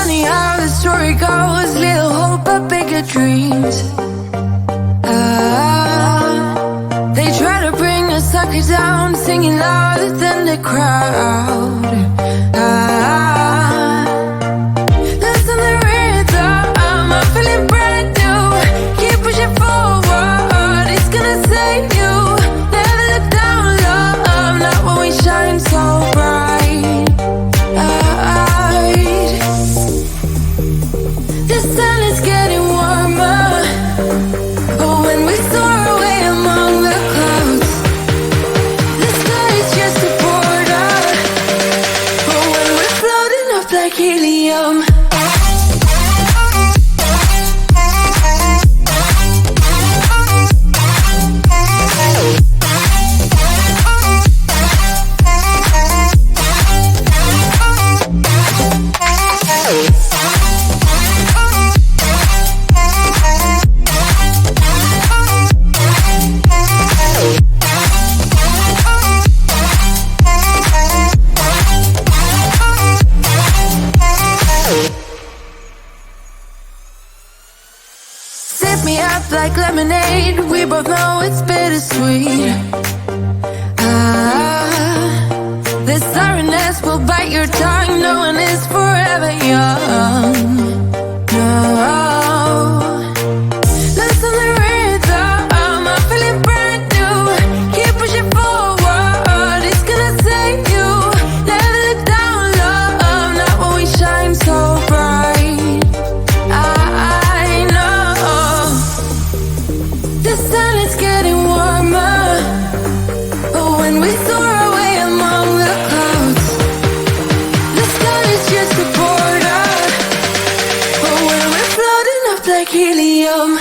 funny how the story goes. Little hope but bigger dreams. They try to bring a sucker down, singing louder than the crowd. Listen to the rhythm, I'm feeling brand new. Keep pushing forward, it's gonna save you. Never look down, love, not when we shine so bright. The sun is getting warmer, but when we soar away among the clouds, the sky is just a border. But when we're floating up like helium, sip me up like lemonade. We both know it's bittersweet. This sorrowness will bite your tongue. No one is forever young. No. Listen to the rhythm, I'm feeling brand new. Keep pushing forward, it's gonna save you. Never look down, love, not when we shine so bright. I know the sun is getting warmer, but when we soar away among the clouds, the sky is just a border. But when we're floating up like helium,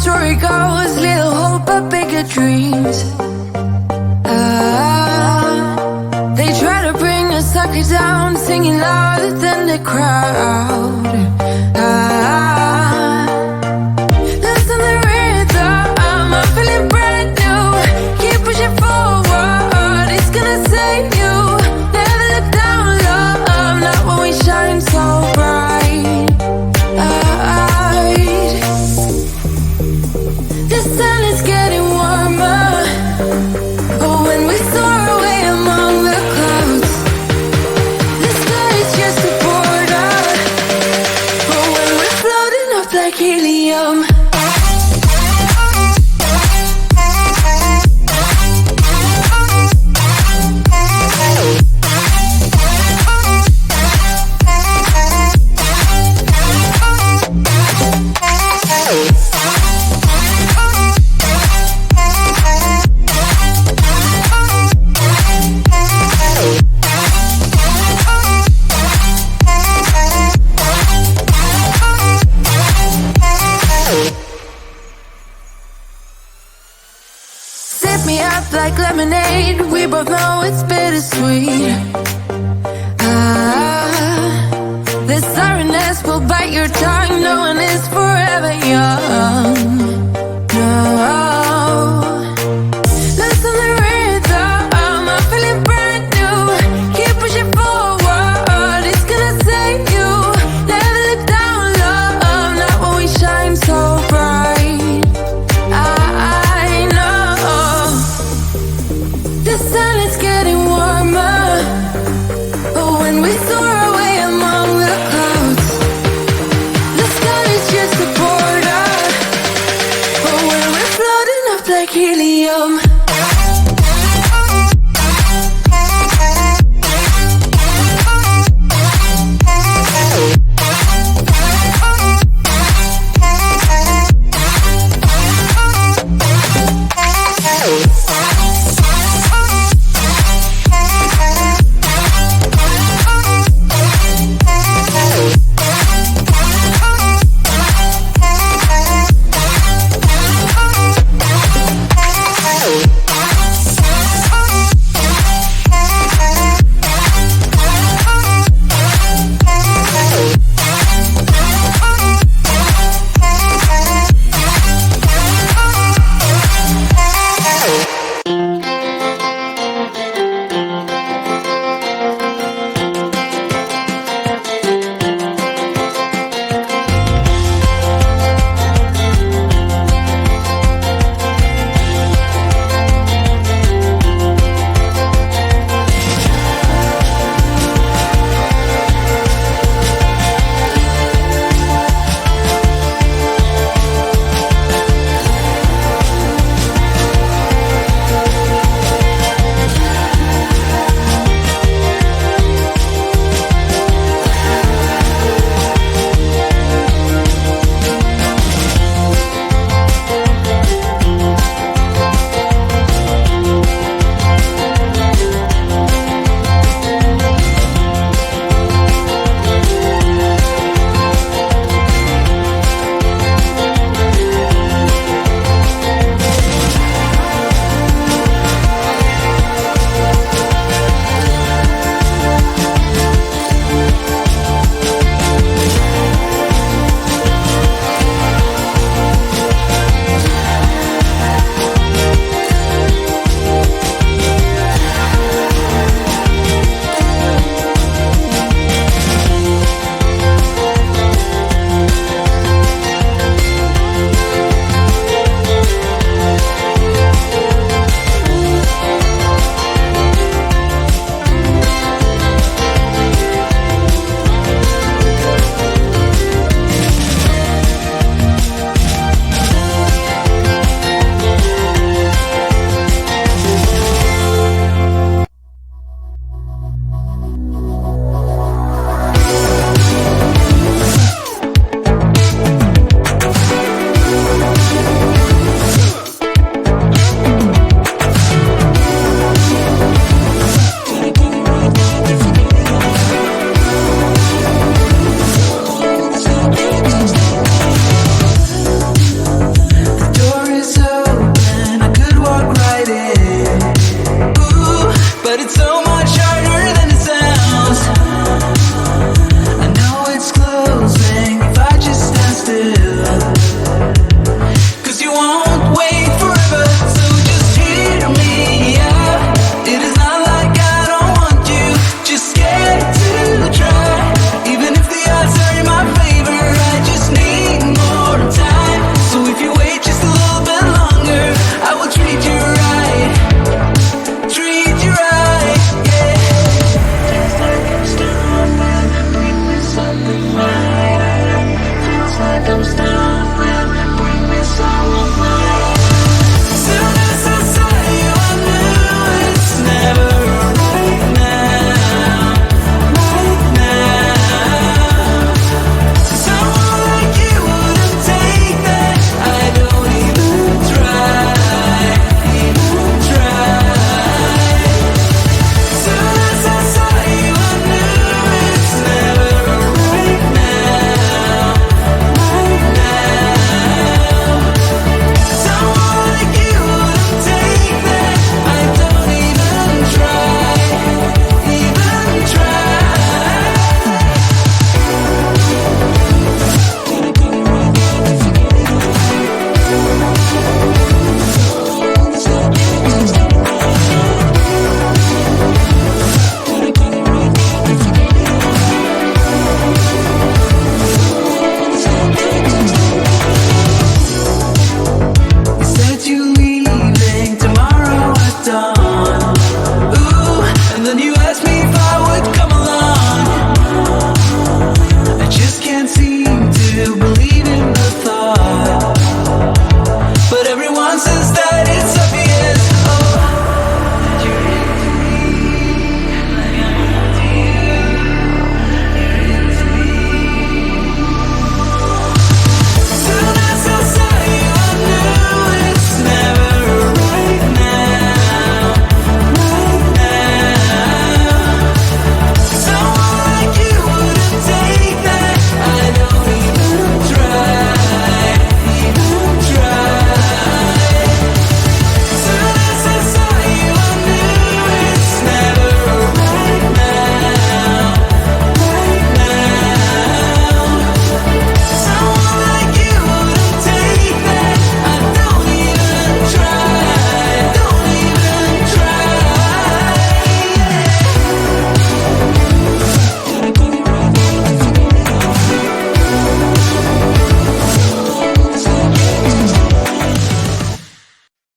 story goes, little hope but bigger dreams. They try to bring a sucker down, singing louder than the crowd. Listen the rhythm, I'm feeling brand new. Keep pushing forward, it's gonna save you. Never look down, love, not when we shine so bright. The sun is getting warmer, but when we soar away among the clouds, the sky is just a border. But when we're floating up like helium, sip me up like lemonade. We both know it's bittersweet. This sorrowness will bite your tongue. No one is forever young. No. Listen the rhythm, I'm feeling brand new. Keep pushing forward, it's gonna save you. Never look down, love, not when we shine so bright. I know the sun is getting warmer, but when we soar